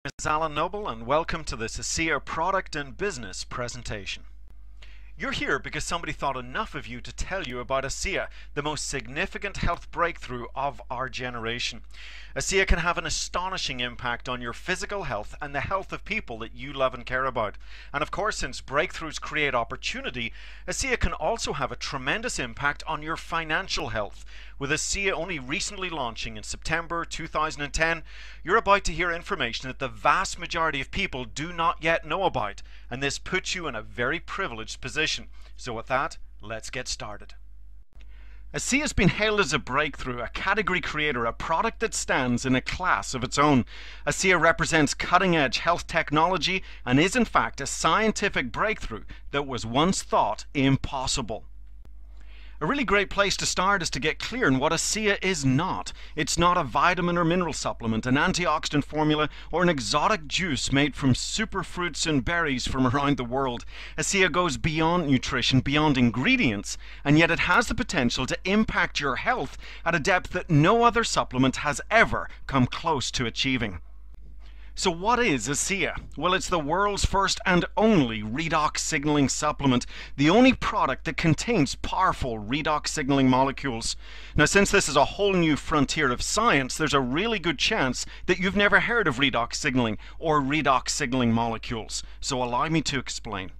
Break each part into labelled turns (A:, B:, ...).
A: Is Alan Noble, and welcome to this U.S.A product and business presentation. You're here because somebody thought enough of you to tell you about U.S.A, the most significant health breakthrough of our generation. U.S.A can have an astonishing impact on your physical health and the health of people that you love and care about. And of course, since breakthroughs create opportunity, U.S.A can also have a tremendous impact on your financial health. With U.S.A only recently launching in September 2010, you're about to hear information that the vast majority of people do not yet know about, and this puts you in a very privileged position. So with that, let's get started. U.S.A has been hailed as a breakthrough, a category creator, a product that stands in a class of its own. U.S.A represents cutting-edge health technology and is in fact a scientific breakthrough that was once thought impossible. A really great place to start is to get clear on what U.S.A is not. It's not a vitamin or mineral supplement, an antioxidant formula, or an exotic juice made from superfruits and berries from around the world. U.S.A goes beyond nutrition, beyond ingredients, and yet it has the potential to impact your health at a depth that no other supplement has ever come close to achieving. So what is U.S.A? Well, it's the world's first and only redox signaling supplement, the only product that contains powerful redox signaling molecules. Now, since this is a whole new frontier of science, there's a really good chance that you've never heard of redox signaling or redox signaling molecules. So allow me to explain.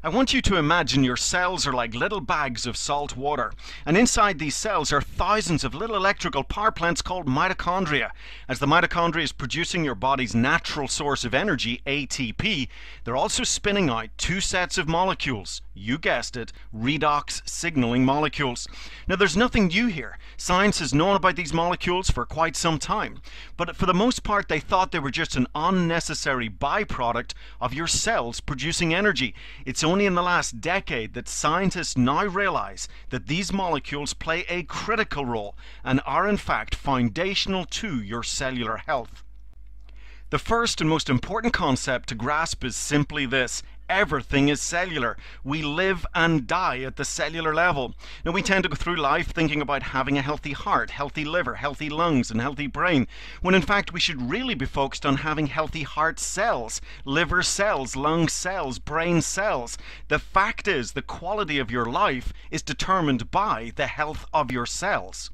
A: I want you to imagine your cells are like little bags of salt water, and inside these cells are thousands of little electrical power plants called mitochondria. As the mitochondria is producing your body's natural source of energy, ATP, they're also spinning out two sets of molecules. You guessed it, redox signaling molecules. Now, there's nothing new here. Science has known about these molecules for quite some time, but for the most part they thought they were just an unnecessary byproduct of your cells producing energy. It's only in the last decade that scientists now realize that these molecules play a critical role and are in fact foundational to your cellular health. The first and most important concept to grasp is simply this: everything is cellular. We live and die at the cellular level. Now, we tend to go through life thinking about having a healthy heart, healthy liver, healthy lungs, and healthy brain, when in fact we should really be focused on having healthy heart cells, liver cells, lung cells, brain cells. The fact is, the quality of your life is determined by the health of your cells.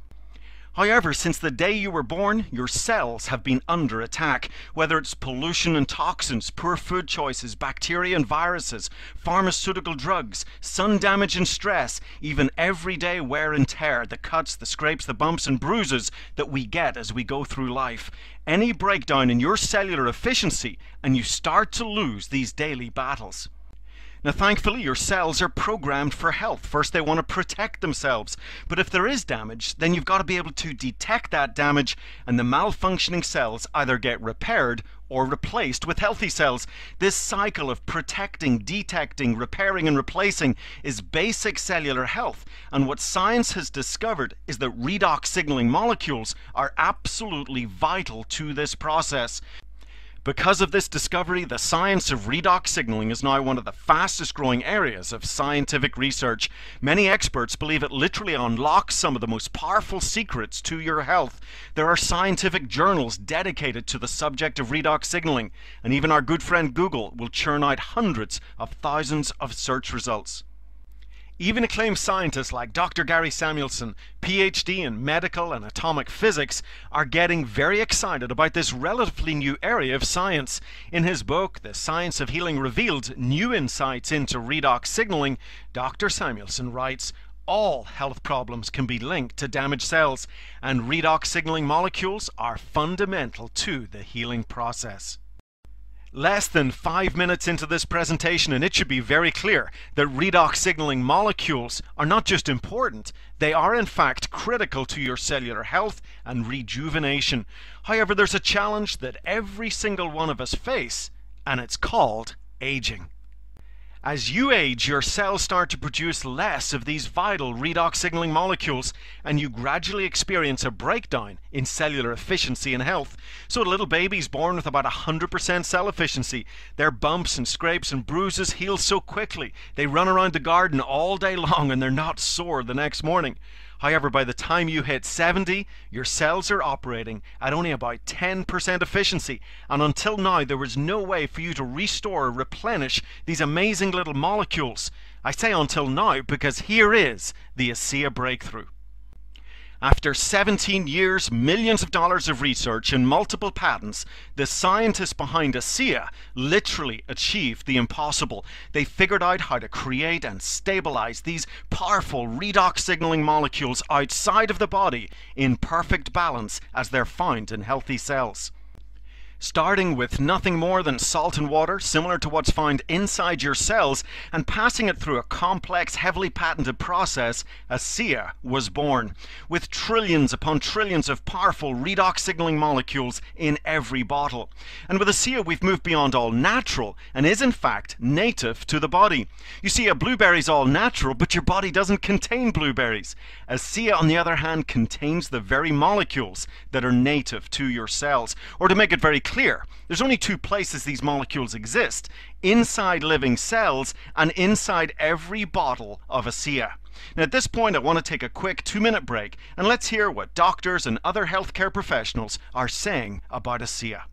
A: However, since the day you were born, your cells have been under attack. Whether it's pollution and toxins, poor food choices, bacteria and viruses, pharmaceutical drugs, sun damage and stress, even everyday wear and tear, the cuts, the scrapes, the bumps and bruises that we get as we go through life. Any breakdown in your cellular efficiency and you start to lose these daily battles. Now, thankfully, your cells are programmed for health. First, they want to protect themselves. But if there is damage, then you've got to be able to detect that damage, and the malfunctioning cells either get repaired or replaced with healthy cells. This cycle of protecting, detecting, repairing, and replacing is basic cellular health. And what science has discovered is that redox signaling molecules are absolutely vital to this process. Because of this discovery, the science of redox signaling is now one of the fastest growing areas of scientific research. Many experts believe it literally unlocks some of the most powerful secrets to your health. There are scientific journals dedicated to the subject of redox signaling, and even our good friend Google will churn out hundreds of thousands of search results. Even acclaimed scientists like Dr. Gary Samuelson, PhD in medical and atomic physics, are getting very excited about this relatively new area of science. In his book, The Science of Healing Revealed: New Insights into Redox Signaling, Dr. Samuelson writes, all health problems can be linked to damaged cells, and redox signaling molecules are fundamental to the healing process. Less than 5 minutes into this presentation, and it should be very clear that redox signaling molecules are not just important, they are in fact critical to your cellular health and rejuvenation. However, there's a challenge that every single one of us face, and it's called aging. As you age, your cells start to produce less of these vital redox signaling molecules, and you gradually experience a breakdown in cellular efficiency and health. So a little baby's born with about 100% cell efficiency. Their bumps and scrapes and bruises heal so quickly. They run around the garden all day long and they're not sore the next morning. However, by the time you hit 70, your cells are operating at only about 10% efficiency, and until now there was no way for you to restore or replenish these amazing little molecules. I say until now because here is the ASEA breakthrough. After 17 years, millions of dollars of research, and multiple patents, the scientists behind ASEA literally achieved the impossible. They figured out how to create and stabilize these powerful redox signaling molecules outside of the body in perfect balance as they're found in healthy cells. Starting with nothing more than salt and water, similar to what's found inside your cells, and passing it through a complex, heavily patented process, ASEA was born, with trillions upon trillions of powerful redox signaling molecules in every bottle. And with ASEA, we've moved beyond all natural, and is in fact native to the body. You see, a blueberry's all natural, but your body doesn't contain blueberries. ASEA, on the other hand, contains the very molecules that are native to your cells. Or to make it very clear, there's only two places these molecules exist: inside living cells and inside every bottle of ASEA. Now at this point I want to take a quick 2-minute break, and let's hear what doctors and other healthcare professionals are saying about ASEA.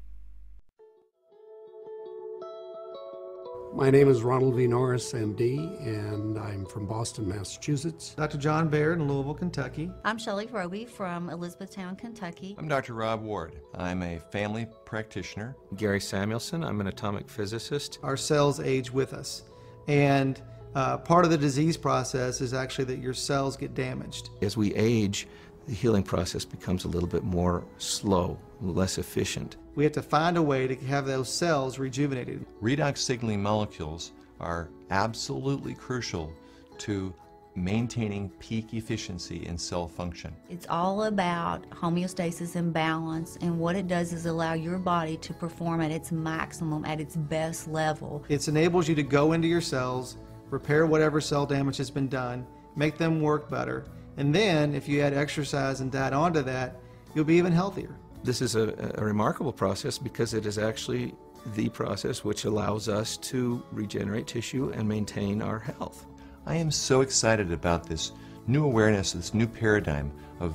B: My name is Ronald V. Norris, MD, and I'm from Boston, Massachusetts.
C: Dr. John Baird in Louisville, Kentucky.
D: I'm Shelley Roby from Elizabethtown, Kentucky.
E: I'm Dr. Rob Ward. I'm a family practitioner.
F: Gary Samuelson. I'm an atomic physicist.
C: Our cells age with us, and part of the disease process is actually that your cells get damaged.
F: As we age, the healing process becomes a little bit more slow, less efficient.
C: We have to find a way to have those cells rejuvenated.
E: Redox signaling molecules are absolutely crucial to maintaining peak efficiency in cell function.
D: It's all about homeostasis and balance, and what it does is allow your body to perform at its maximum, at its best level.
C: It enables you to go into your cells, repair whatever cell damage has been done, make them work better, and then if you add exercise and diet onto that, you'll be even healthier.
F: This is a remarkable process because it is actually the process which allows us to regenerate tissue and maintain our health.
E: I am so excited about this new awareness, this new paradigm of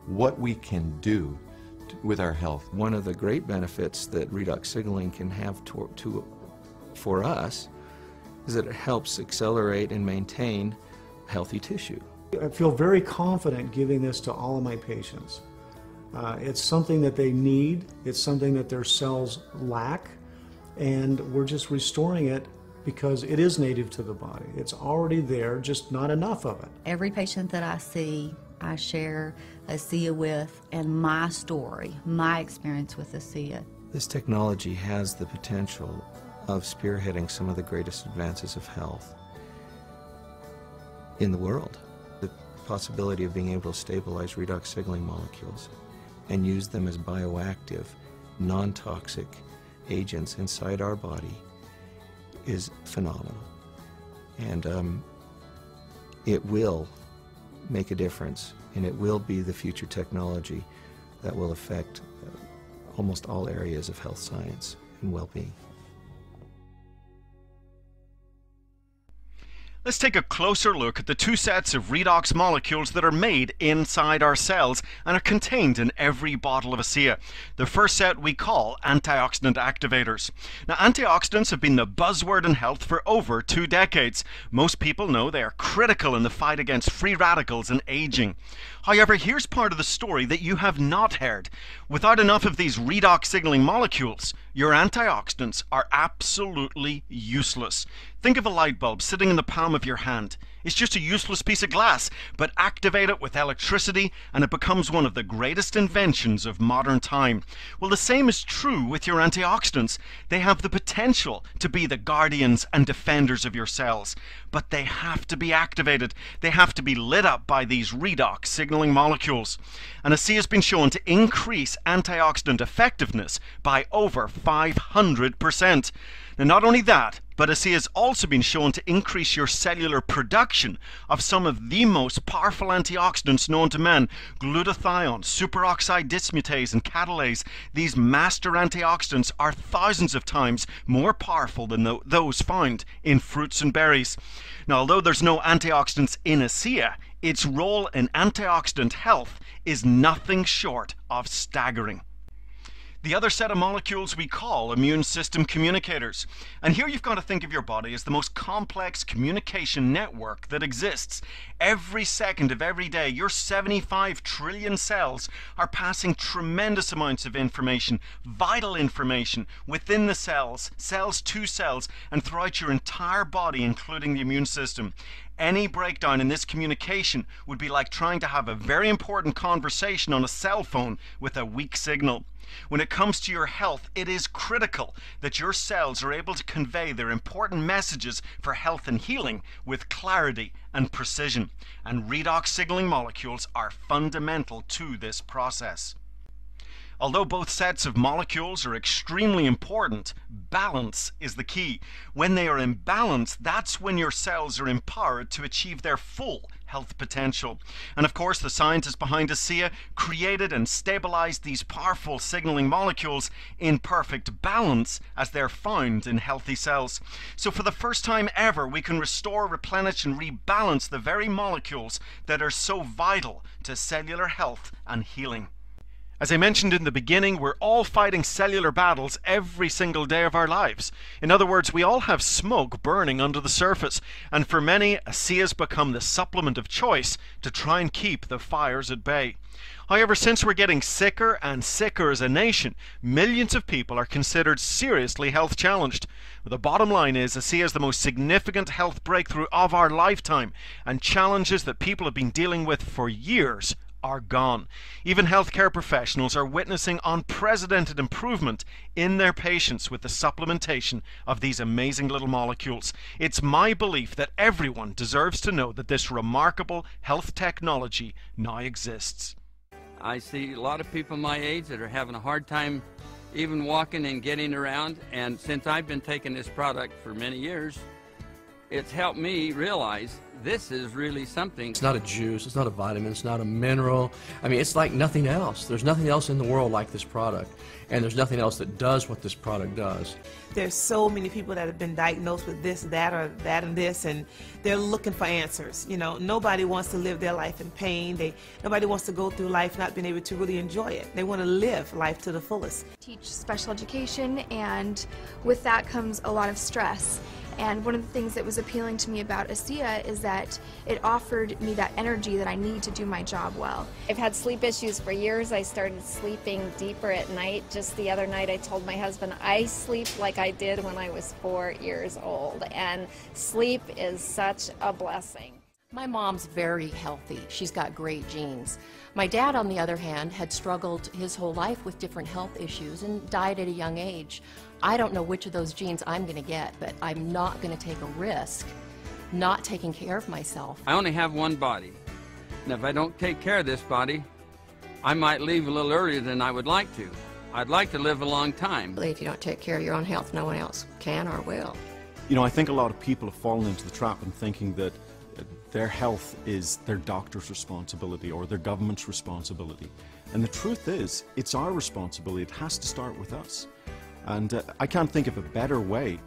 E: what we can do with our health.
F: One of the great benefits that redox signaling can have for us is that it helps accelerate and maintain healthy tissue.
G: I feel very confident giving this to all of my patients. It's something that they need, it's something that their cells lack, and we're just restoring it because it is native to the body. It's already there, just not enough of it.
D: Every patient that I see, I share ASEA with, and my story, my experience with ASEA.
F: This technology has the potential of spearheading some of the greatest advances of health in the world. The possibility of being able to stabilize redox signaling molecules and use them as bioactive, non-toxic agents inside our body is phenomenal. And it will make a difference, and it will be the future technology that will affect almost all areas of health science and well-being.
A: Let's take a closer look at the two sets of redox molecules that are made inside our cells and are contained in every bottle of ASEA. The first set we call antioxidant activators. Now, antioxidants have been the buzzword in health for over 2 decades. Most people know they are critical in the fight against free radicals and aging. However, here's part of the story that you have not heard. Without enough of these redox signaling molecules, your antioxidants are absolutely useless. Think of a light bulb sitting in the palm of your hand. It's just a useless piece of glass, but activate it with electricity and it becomes one of the greatest inventions of modern time. Well, the same is true with your antioxidants. They have the potential to be the guardians and defenders of your cells, but they have to be activated. They have to be lit up by these redox signaling molecules. And ASEA has been shown to increase antioxidant effectiveness by over 500%. Now, not only that, but ASEA has also been shown to increase your cellular production action of some of the most powerful antioxidants known to man, glutathione, superoxide dismutase, and catalase. These master antioxidants are thousands of times more powerful than those found in fruits and berries. Now, although there's no antioxidants in ASEA, its role in antioxidant health is nothing short of staggering. The other set of molecules we call immune system communicators. And here you've got to think of your body as the most complex communication network that exists. Every second of every day, your 75 trillion cells are passing tremendous amounts of information, vital information, within the cells, cells to cells, and throughout your entire body, including the immune system. Any breakdown in this communication would be like trying to have a very important conversation on a cell phone with a weak signal. When it comes to your health, it is critical that your cells are able to convey their important messages for health and healing with clarity and precision. And redox signaling molecules are fundamental to this process. Although both sets of molecules are extremely important, balance is the key. When they are in balance, that's when your cells are empowered to achieve their full health potential. And of course, the scientists behind ASEA created and stabilized these powerful signaling molecules in perfect balance as they're found in healthy cells. So for the first time ever, we can restore, replenish, and rebalance the very molecules that are so vital to cellular health and healing. As I mentioned in the beginning, we're all fighting cellular battles every single day of our lives. In other words, we all have smoke burning under the surface, and for many, ASEA's become the supplement of choice to try and keep the fires at bay. However, since we're getting sicker and sicker as a nation, millions of people are considered seriously health challenged. The bottom line is ASEA is the most significant health breakthrough of our lifetime, and challenges that people have been dealing with for years are gone. Even healthcare professionals are witnessing unprecedented improvement in their patients with the supplementation of these amazing little molecules. It's my belief that everyone deserves to know that this remarkable health technology now exists.
H: I see a lot of people my age that are having a hard time even walking and getting around, and since I've been taking this product for many years, it's helped me realize this is really something.
I: It's not a juice, it's not a vitamin, it's not a mineral. I mean, it's like nothing else. There's nothing else in the world like this product, and there's nothing else that does what this product does.
J: There's so many people that have been diagnosed with this, that, or that, and this, and they're looking for answers. You know, nobody wants to live their life in pain. Nobody wants to go through life not being able to really enjoy it. They want to live life to the fullest.
K: Teach special education, and with that comes a lot of stress. And one of the things that was appealing to me about ASEA is that it offered me that energy that I need to do my job well.
L: I've had sleep issues for years. I started sleeping deeper at night. Just the other night I told my husband I sleep like I did when I was 4 years old, and sleep is such a blessing.
M: My mom's very healthy. She's got great genes. My dad, on the other hand, had struggled his whole life with different health issues and died at a young age. I don't know which of those genes I'm going to get, but I'm not going to take a risk not taking care of myself.
H: I only have one body, and if I don't take care of this body, I might leave a little earlier than I would like to. I'd like to live a long time.
M: If you don't take care of your own health, no one else can or will.
N: You know, I think a lot of people have fallen into the trap in thinking that their health is their doctor's responsibility or their government's responsibility. And the truth is, it's our responsibility. It has to start with us. And I can't think of a better way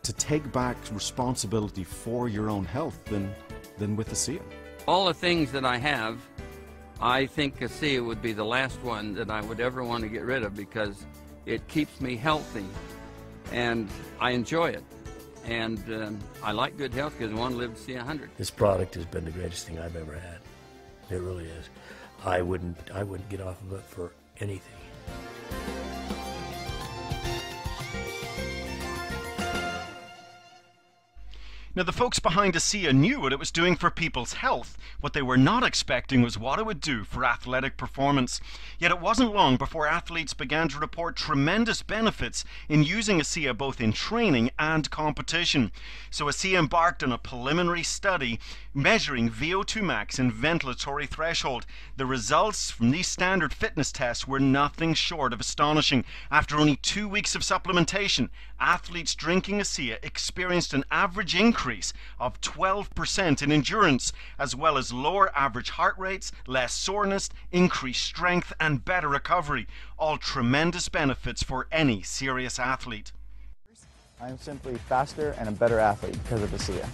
N: to take back responsibility for your own health than with ASEA.
H: All the things that I have, I think ASEA would be the last one that I would ever want to get rid of, because it keeps me healthy and I enjoy it. And I like good health because I want to live to see 100.
O: This product has been the greatest thing I've ever had. It really is. I wouldn't get off of it for anything.
A: Now, the folks behind ASEA knew what it was doing for people's health. What they were not expecting was what it would do for athletic performance. Yet it wasn't long before athletes began to report tremendous benefits in using ASEA both in training and competition. So ASEA embarked on a preliminary study measuring VO2 max and ventilatory threshold. The results from these standard fitness tests were nothing short of astonishing. After only 2 weeks of supplementation, athletes drinking ASEA experienced an average increase increase of 12% in endurance, as well as lower average heart rates, less soreness, increased strength, and better recovery. All tremendous benefits for any serious athlete.
P: I am simply faster and a better athlete because of ASEA.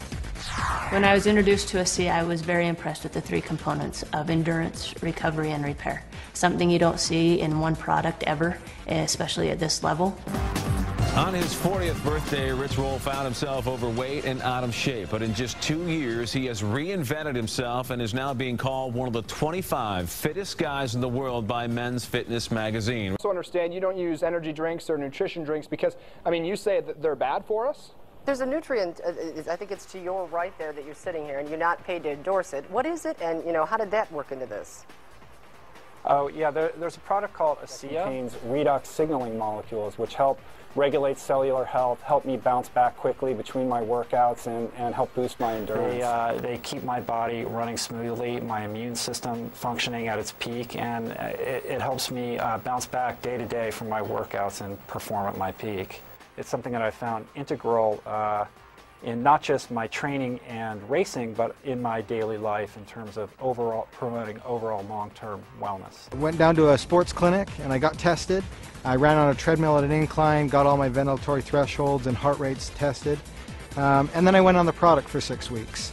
Q: When I was introduced to ASEA, I was very impressed with the three components of endurance, recovery, and repair. Something you don't see in one product ever, especially at this level.
R: On his 40th birthday, Rich Roll found himself overweight and out of shape. But in just 2 years, he has reinvented himself and is now being called one of the 25 fittest guys in the world by Men's Fitness magazine.
S: So understand you don't use energy drinks or nutrition drinks because, I mean, you say that they're bad for us?
T: There's a nutrient, I think it's to your right there that you're sitting here, and you're not paid to endorse it. What is it, and, you know, how did that work into this?
S: Oh, yeah, there's a product called ASEA. It contains redox signaling molecules, which help regulate cellular health, help me bounce back quickly between my workouts, and help boost my endurance. They keep my body running smoothly, my immune system functioning at its peak, and it helps me bounce back day to day from my workouts and perform at my peak. It's something that I found integral in not just my training and racing, but in my daily life in terms of promoting overall long-term wellness.
C: I went down to a sports clinic and I got tested. I ran on a treadmill at an incline, got all my ventilatory thresholds and heart rates tested, and then I went on the product for 6 weeks.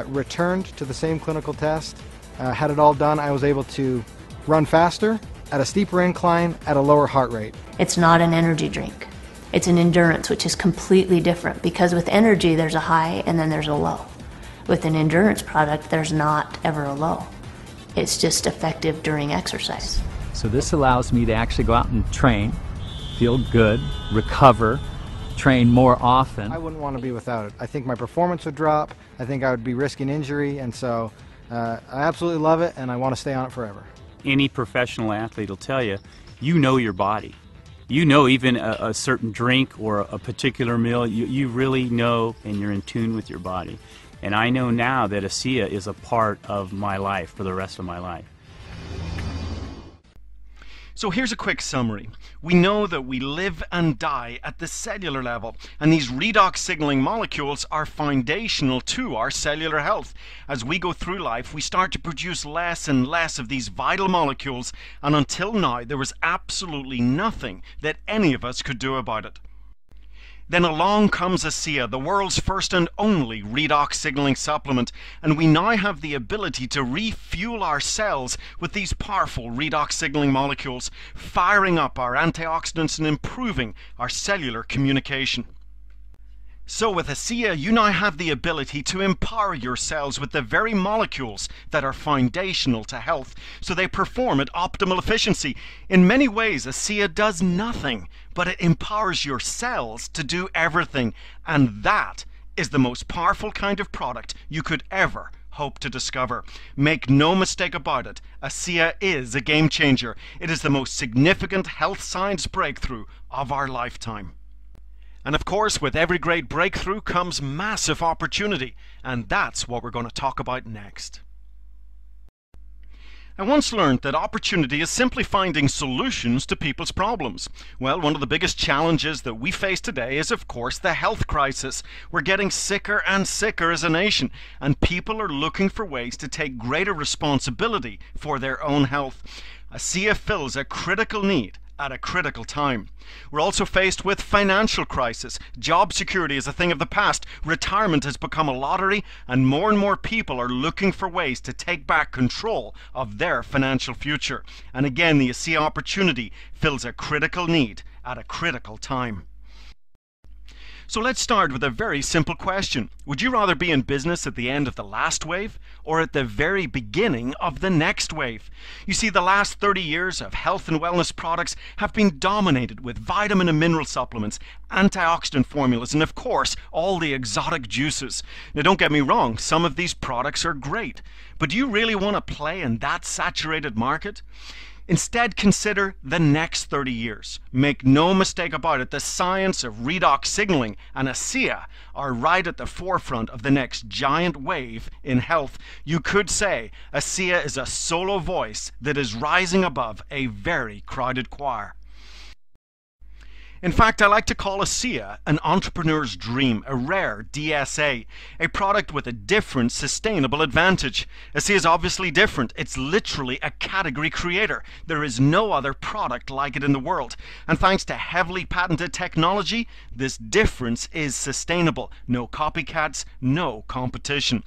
C: Returned to the same clinical test, had it all done. I was able to run faster, at a steeper incline, at a lower heart rate.
Q: It's not an energy drink. It's an endurance, which is completely different, because with energy there's a high and then there's a low. With an endurance product, there's not ever a low. It's just effective during exercise.
U: So this allows me to actually go out and train, feel good, recover, train more often.
C: I wouldn't want to be without it. I think my performance would drop. I think I would be risking injury, and so I absolutely love it, and I want to stay on it forever.
V: Any professional athlete will tell you, you know your body. You know even a certain drink or a particular meal, you really know and you're in tune with your body. And I know now that ASEA is a part of my life for the rest of my life.
A: So here's a quick summary. We know that we live and die at the cellular level, and these redox signaling molecules are foundational to our cellular health. As we go through life, we start to produce less and less of these vital molecules, and until now, there was absolutely nothing that any of us could do about it. Then along comes ASEA, the world's first and only redox signaling supplement, and we now have the ability to refuel our cells with these powerful redox signaling molecules, firing up our antioxidants and improving our cellular communication. So with ASEA, you now have the ability to empower your cells with the very molecules that are foundational to health, so they perform at optimal efficiency. In many ways, ASEA does nothing, but it empowers your cells to do everything, and that is the most powerful kind of product you could ever hope to discover. Make no mistake about it, ASEA is a game changer. It is the most significant health science breakthrough of our lifetime. And of course, with every great breakthrough comes massive opportunity, and that's what we're going to talk about next. I once learned that opportunity is simply finding solutions to people's problems. Well, one of the biggest challenges that we face today is, of course, the health crisis. We're getting sicker and sicker as a nation, and people are looking for ways to take greater responsibility for their own health. ASEA fills a critical need at a critical time. We're also faced with financial crisis. Job security is a thing of the past. Retirement has become a lottery, and more people are looking for ways to take back control of their financial future. And again, the ASEA opportunity fills a critical need at a critical time. So let's start with a very simple question. Would you rather be in business at the end of the last wave or at the very beginning of the next wave? You see, the last 30 years of health and wellness products have been dominated with vitamin and mineral supplements, antioxidant formulas, and of course, all the exotic juices. Now don't get me wrong, some of these products are great, but do you really want to play in that saturated market? Instead, consider the next 30 years. Make no mistake about it, the science of redox signaling and ASEA are right at the forefront of the next giant wave in health. You could say ASEA is a solo voice that is rising above a very crowded choir. In fact, I like to call ASEA an entrepreneur's dream, a rare DSA, a product with a different sustainable advantage. ASEA is obviously different. It's literally a category creator. There is no other product like it in the world. And thanks to heavily patented technology, this difference is sustainable. No copycats, no competition.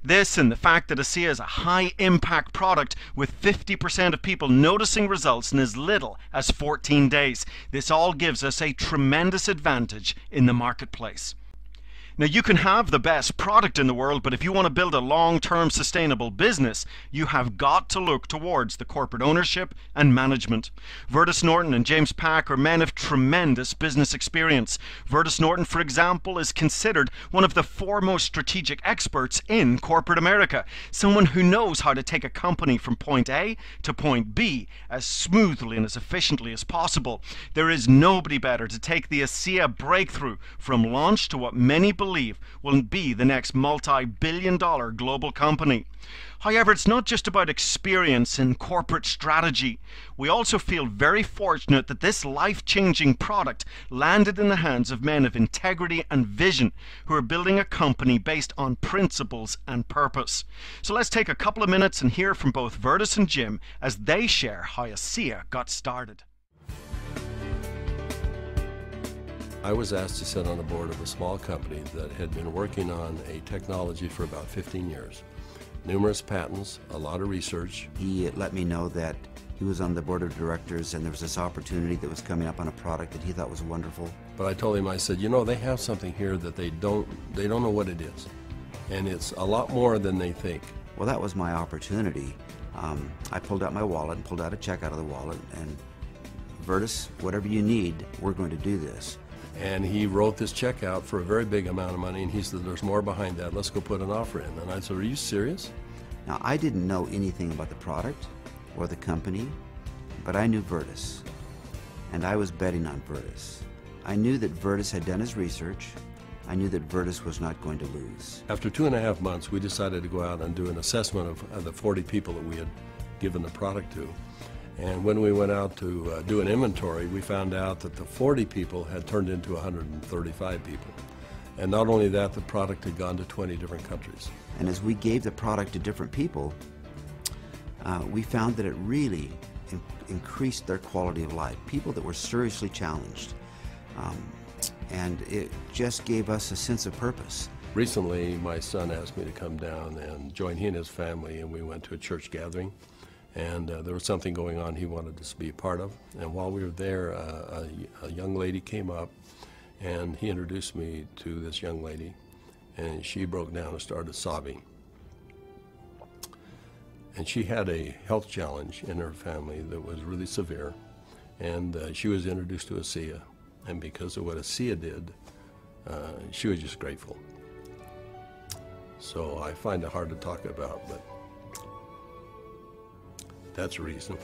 A: This and the fact that ASEA is a high-impact product with 50% of people noticing results in as little as 14 days. This all gives us a tremendous advantage in the marketplace. Now, you can have the best product in the world, but if you want to build a long-term sustainable business, you have got to look towards the corporate ownership and management. Vertus Norton and James Pack are men of tremendous business experience. Vertus Norton, for example, is considered one of the foremost strategic experts in corporate America, someone who knows how to take a company from point A to point B as smoothly and as efficiently as possible. There is nobody better to take the ASEA breakthrough from launch to what many believe will be the next multi-billion-dollar global company. However, it's not just about experience in corporate strategy. We also feel very fortunate that this life-changing product landed in the hands of men of integrity and vision who are building a company based on principles and purpose. So let's take a couple of minutes and hear from both Vertus and Jim as they share how ASEA got started.
B: I was asked to sit on the board of a small company that had been working on a technology for about 15 years. Numerous patents, a lot of research.
E: He let me know that he was on the board of directors and there was this opportunity that was coming up on a product that he thought was wonderful.
B: But I told him, I said, you know, they have something here that they don't know what it is. And it's a lot more than they think.
E: Well, that was my opportunity. I pulled out my wallet and pulled out a check out of the wallet and, Vertus, whatever you need, we're going to do this.
B: And he wrote this check out for a very big amount of money, and he said, there's more behind that, let's go put an offer in. And I said, are you serious?
E: Now, I didn't know anything about the product or the company, but I knew Vertus, and I was betting on Vertus. I knew that Vertus had done his research. I knew that Vertus was not going to lose.
B: After 2.5 months, we decided to go out and do an assessment of the 40 people that we had given the product to. And when we went out to do an inventory, we found out that the 40 people had turned into 135 people. And not only that, the product had gone to 20 different countries.
E: And as we gave the product to different people, we found that it really increased their quality of life. People that were seriously challenged. And it just gave us a sense of purpose.
B: Recently, my son asked me to come down and join he and his family, and we went to a church gathering. And there was something going on he wanted us to be a part of. And while we were there, a young lady came up, and he introduced me to this young lady, and she broke down and started sobbing. And she had a health challenge in her family that was really severe, and she was introduced to ASEA. And because of what ASEA did, she was just grateful. So I find it hard to talk about, but that's a reason.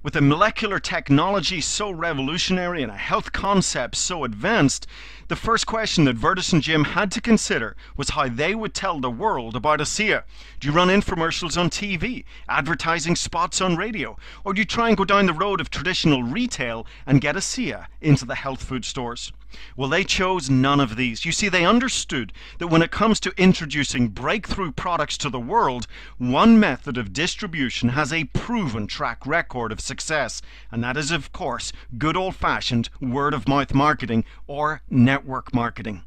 A: With a molecular technology so revolutionary and a health concept so advanced, the first question that Vertus and Jim had to consider was how they would tell the world about ASEA. Do you run infomercials on TV, advertising spots on radio, or do you try and go down the road of traditional retail and get ASEA into the health food stores? Well, they chose none of these. You see, they understood that when it comes to introducing breakthrough products to the world, one method of distribution has a proven track record of success, and that is, of course, good old-fashioned word-of-mouth marketing or network marketing.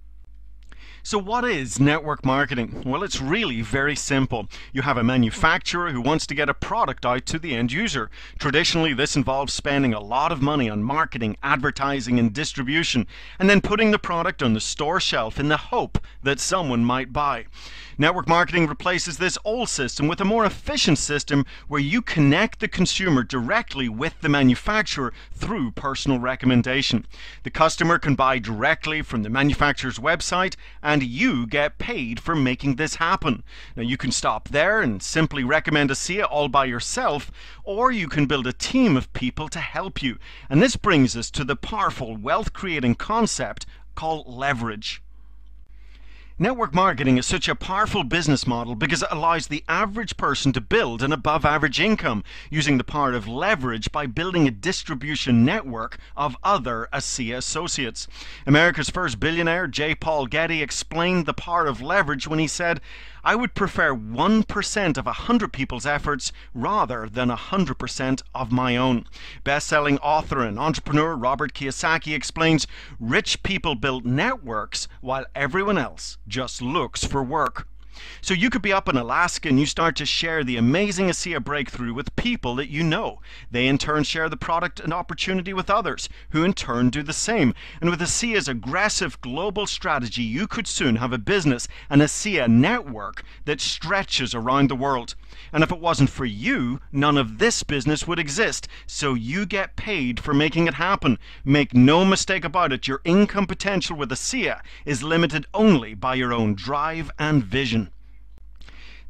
A: So what is network marketing? Well, it's really very simple. You have a manufacturer who wants to get a product out to the end user. Traditionally, this involves spending a lot of money on marketing, advertising, and distribution, and then putting the product on the store shelf in the hope that someone might buy. Network marketing replaces this old system with a more efficient system where you connect the consumer directly with the manufacturer through personal recommendation. The customer can buy directly from the manufacturer's website, and you get paid for making this happen. Now, you can stop there and simply recommend ASEA all by yourself, or you can build a team of people to help you. And this brings us to the powerful wealth-creating concept called leverage. Network marketing is such a powerful business model because it allows the average person to build an above average income using the power of leverage by building a distribution network of other ASEA associates. America's first billionaire, J. Paul Getty, explained the power of leverage when he said, "I would prefer 1% of 100 people's efforts rather than 100% of my own." Best-selling author and entrepreneur Robert Kiyosaki explains, "Rich people build networks while everyone else just looks for work." So you could be up in Alaska and you start to share the amazing ASEA breakthrough with people that you know. They in turn share the product and opportunity with others, who in turn do the same. And with ASEA's aggressive global strategy, you could soon have a business, an ASEA network that stretches around the world. And if it wasn't for you, none of this business would exist. So you get paid for making it happen. Make no mistake about it, your income potential with ASEA is limited only by your own drive and vision.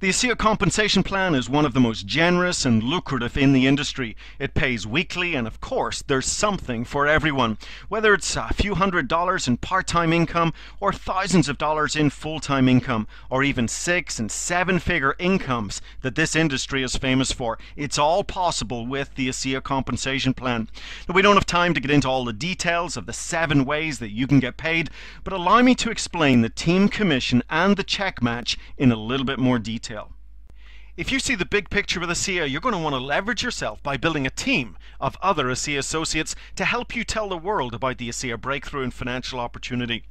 A: The ASEA compensation plan is one of the most generous and lucrative in the industry. It pays weekly, and of course, there's something for everyone. Whether it's a few $100s in part-time income, or thousands of dollars in full-time income, or even 6- and 7-figure incomes that this industry is famous for, it's all possible with the ASEA compensation plan. Now, we don't have time to get into all the details of the 7 ways that you can get paid, but allow me to explain the team commission and the check match in a little bit more detail. If you see the big picture with ASEA, you're going to want to leverage yourself by building a team of other ASEA associates to help you tell the world about the ASEA breakthrough and financial opportunity.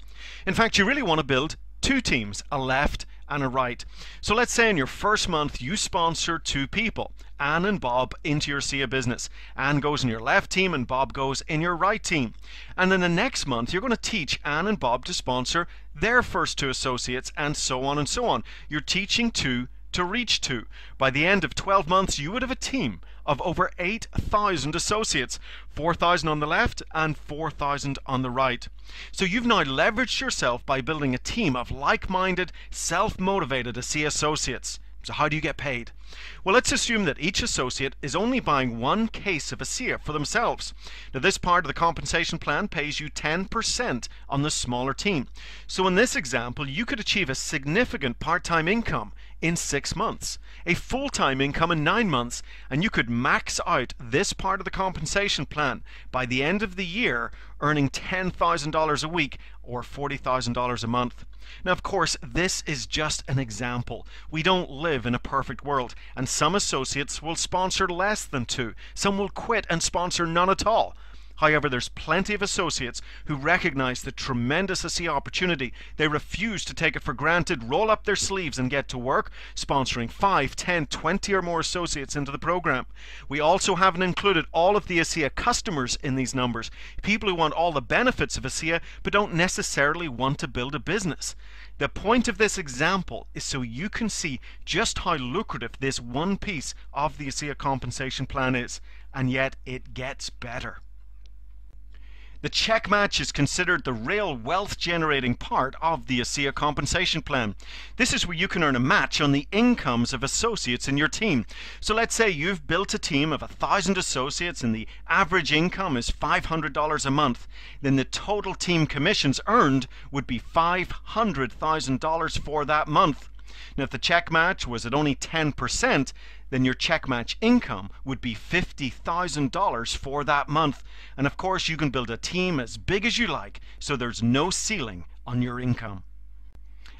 A: In fact, you really want to build 2 teams, a left and a right. So let's say in your first month you sponsor 2 people, Anne and Bob, into your ASEA business. Anne goes in your left team and Bob goes in your right team. And then the next month you're going to teach Anne and Bob to sponsor their first 2 associates, and so on and so on. You're teaching 2 to reach 2. By the end of 12 months, you would have a team of over 8,000 associates, 4,000 on the left and 4,000 on the right. So you've now leveraged yourself by building a team of like-minded, self-motivated ASEA associates. So how do you get paid? Well, let's assume that each associate is only buying 1 case of ASEA for themselves. Now, this part of the compensation plan pays you 10% on the smaller team. So in this example, you could achieve a significant part-time income in 6 months, a full-time income in 9 months, and you could max out this part of the compensation plan by the end of the year, earning $10,000 a week or $40,000 a month. Now, of course, this is just an example. We don't live in a perfect world, and some associates will sponsor less than 2. Some will quit and sponsor none at all. However, there's plenty of associates who recognize the tremendous ASEA opportunity. They refuse to take it for granted, roll up their sleeves and get to work, sponsoring 5, 10, 20 or more associates into the program. We also haven't included all of the ASEA customers in these numbers, people who want all the benefits of ASEA but don't necessarily want to build a business. The point of this example is so you can see just how lucrative this one piece of the ASEA compensation plan is, and yet it gets better. The check match is considered the real wealth-generating part of the ASEA compensation plan. This is where you can earn a match on the incomes of associates in your team. So let's say you've built a team of 1,000 associates and the average income is $500 a month. Then the total team commissions earned would be $500,000 for that month. Now, if the check match was at only 10%, then your check match income would be $50,000 for that month. And of course, you can build a team as big as you like, so there's no ceiling on your income.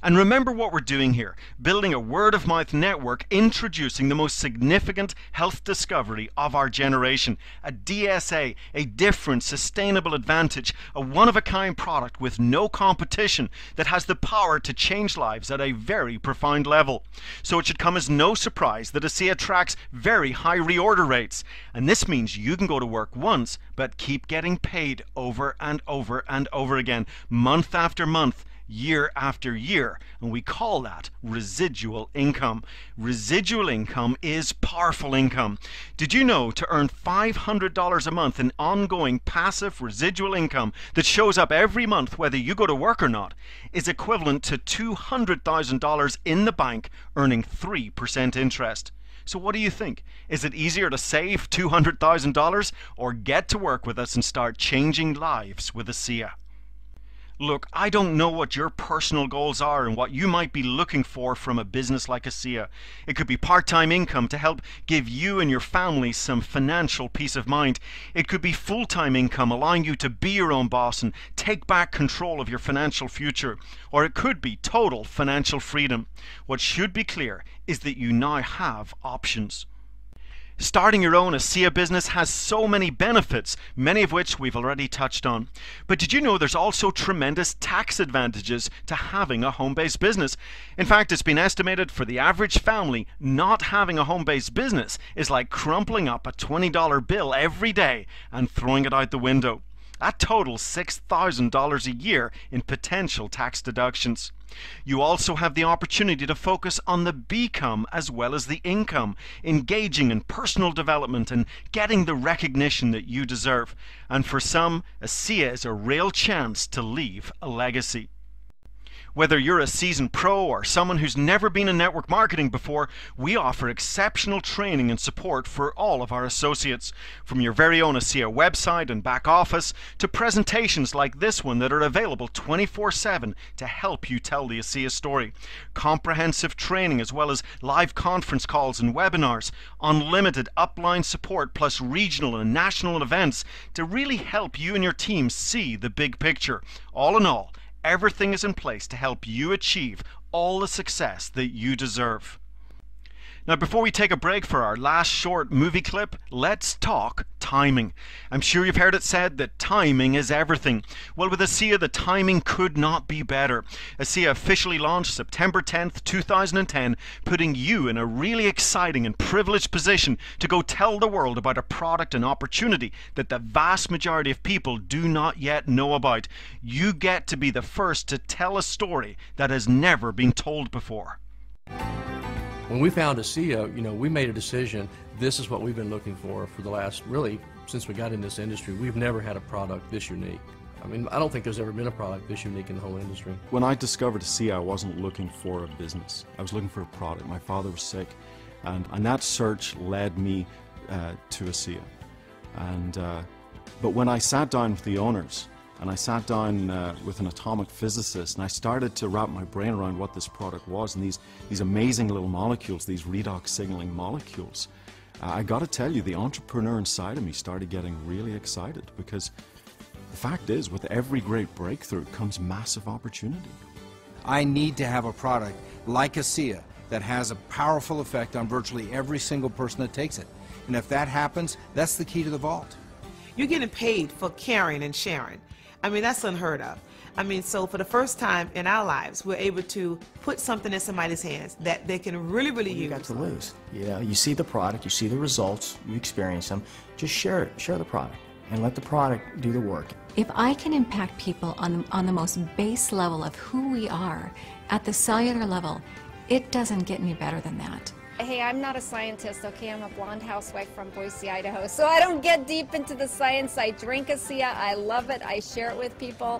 A: And remember what we're doing here, building a word-of-mouth network, introducing the most significant health discovery of our generation, a DSA, a different, sustainable advantage, a one-of-a-kind product with no competition that has the power to change lives at a very profound level. So it should come as no surprise that ASEA tracks very high reorder rates. And this means you can go to work once, but keep getting paid over and over and over again, month after month, year after year, and we call that residual income. Residual income is powerful income. Did you know to earn $500 a month in ongoing passive residual income that shows up every month whether you go to work or not is equivalent to $200,000 in the bank earning 3% interest? So what do you think? Is it easier to save $200,000 or get to work with us and start changing lives with ASEA? Look, I don't know what your personal goals are and what you might be looking for from a business like ASEA. It could be part-time income to help give you and your family some financial peace of mind. It could be full-time income allowing you to be your own boss and take back control of your financial future. Or it could be total financial freedom. What should be clear is that you now have options. Starting your own ASEA business has so many benefits, many of which we've already touched on. But did you know there's also tremendous tax advantages to having a home-based business? In fact, it's been estimated for the average family, not having a home-based business is like crumpling up a $20 bill every day and throwing it out the window. That totals $6,000 a year in potential tax deductions. You also have the opportunity to focus on the become as well as the income, engaging in personal development and getting the recognition that you deserve. And for some, ASEA is a real chance to leave a legacy. Whether you're a seasoned pro or someone who's never been in network marketing before, we offer exceptional training and support for all of our associates. From your very own ASEA website and back office to presentations like this one that are available 24/7 to help you tell the ASEA story. Comprehensive training as well as live conference calls and webinars. Unlimited upline support plus regional and national events to really help you and your team see the big picture. All in all, everything is in place to help you achieve all the success that you deserve. Now, before we take a break for our last short movie clip, let's talk timing. I'm sure you've heard it said that timing is everything. Well, with ASEA, the timing could not be better. ASEA officially launched September 10th, 2010, putting you in a really exciting and privileged position to go tell the world about a product and opportunity that the vast majority of people do not yet know about. You get to be the first to tell a story that has never been told before.
I: When we found ASEA, we made a decision. This is what we've been looking for the last, really, since we got in this industry. We've never had a product this unique. I mean, I don't think there's ever been a product this unique in the whole industry.
N: When I discovered ASEA, I wasn't looking for a business. I was looking for a product. My father was sick, and that search led me to ASEA. But when I sat down with the owners, and I sat down with an atomic physicist, and I started to wrap my brain around what this product was, and these amazing little molecules, these redox signaling molecules. I got to tell you, the entrepreneur inside of me started getting really excited, because the fact is, with every great breakthrough comes massive opportunity.
D: I need to have a product like ASEA that has a powerful effect on virtually every single person that takes it. And if that happens, that's the key to the vault.
J: You're getting paid for caring and sharing. I mean, that's unheard of. I mean, so for the first time in our lives, we're able to put something in somebody's hands that they can really, really use.
G: You got to lose. You see the product, you see the results, you experience them. Just share it, share the product, and let the product do the work.
W: If I can impact people on the most base level of who we are, at the cellular level, it doesn't get any better than that.
L: Hey, I'm not a scientist, okay? I'm a blonde housewife from Boise, Idaho, so I don't get deep into the science. I drink ASEA, I love it, I share it with people.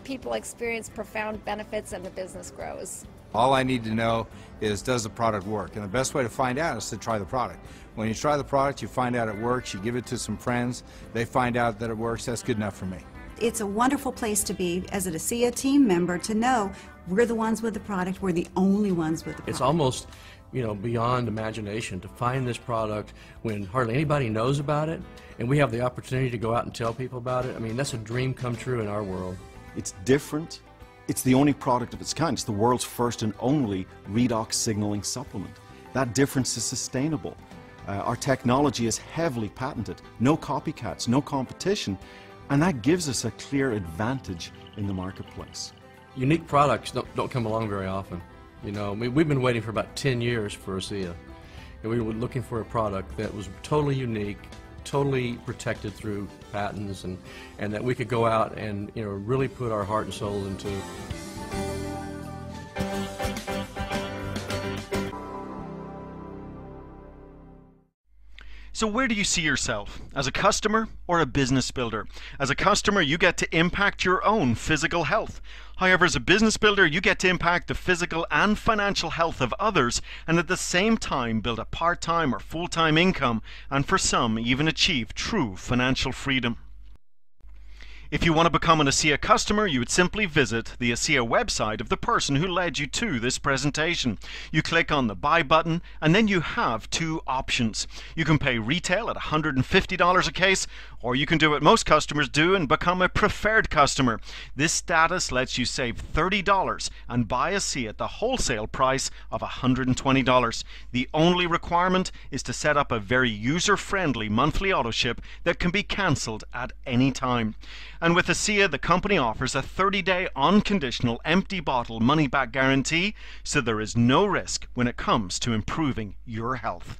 L: People experience profound benefits and the business grows.
D: All I need to know is, does the product work? And the best way to find out is to try the product. When you try the product, you find out it works, you give it to some friends, they find out that it works, that's good enough for me.
X: It's a wonderful place to be as an ASEA team member, to know we're the ones with the product, we're the only ones with the product.
I: It's almost, beyond imagination to find this product when hardly anybody knows about it, and we have the opportunity to go out and tell people about it. I mean, that's a dream come true in our world.
N: It's different. It's the only product of its kind. It's the world's first and only redox signaling supplement. That difference is sustainable. Our technology is heavily patented. No copycats, no competition, and that gives us a clear advantage in the marketplace.
I: Unique products don't come along very often. We've been waiting for about 10 years for ASEA, and we were looking for a product that was totally unique, totally protected through patents, and that we could go out and really put our heart and soul into.
A: So where do you see yourself? As a customer or a business builder? As a customer, you get to impact your own physical health. However, as a business builder, you get to impact the physical and financial health of others, and at the same time build a part-time or full-time income, and for some, even achieve true financial freedom. If you want to become an ASEA customer, you would simply visit the ASEA website of the person who led you to this presentation. You click on the Buy button, and then you have two options. You can pay retail at $150 a case, or you can do what most customers do and become a preferred customer. This status lets you save $30 and buy ASEA at the wholesale price of $120. The only requirement is to set up a very user-friendly monthly auto ship that can be cancelled at any time. And with ASEA, the company offers a 30-day unconditional empty bottle money-back guarantee, so there is no risk when it comes to improving your health.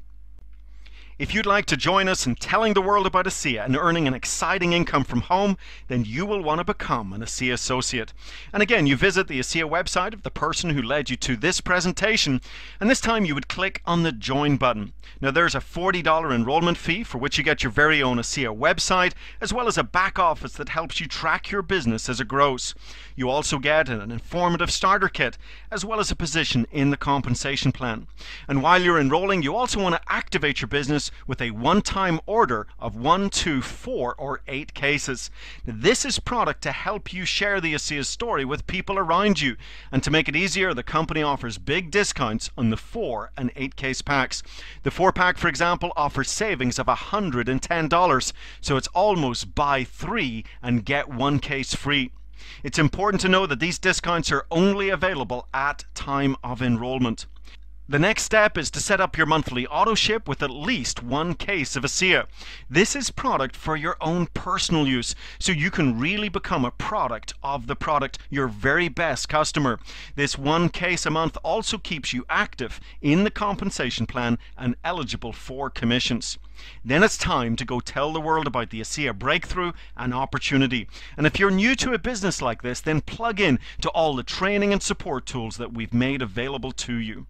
A: If you'd like to join us in telling the world about ASEA and earning an exciting income from home, then you will want to become an ASEA associate. And again, you visit the ASEA website of the person who led you to this presentation, and this time you would click on the Join button. Now there's a $40 enrollment fee for which you get your very own ASEA website, as well as a back office that helps you track your business as it grows. You also get an informative starter kit, as well as a position in the compensation plan. And while you're enrolling, you also want to activate your business with a one-time order of 1, 2, 4, or 8 cases. Now, this is product to help you share the ASEA story with people around you. And to make it easier, the company offers big discounts on the 4 and 8 case packs. The 4-pack, for example, offers savings of $110, so it's almost buy 3 and get 1 case free. It's important to know that these discounts are only available at time of enrollment. The next step is to set up your monthly auto ship with at least 1 case of ASEA. This is product for your own personal use, so you can really become a product of the product, your very best customer. This 1 case a month also keeps you active in the compensation plan and eligible for commissions. Then it's time to go tell the world about the ASEA breakthrough and opportunity. And if you're new to a business like this, then plug in to all the training and support tools that we've made available to you.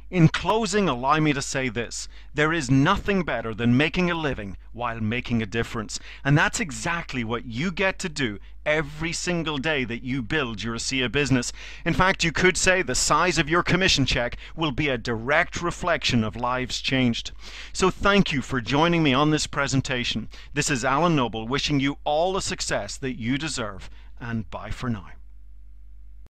A: In closing, allow me to say this: there is nothing better than making a living while making a difference. And that's exactly what you get to do every single day that you build your ASEA business. In fact, you could say the size of your commission check will be a direct reflection of lives changed. So thank you for joining me on this presentation. This is Alan Noble wishing you all the success that you deserve, and bye for now.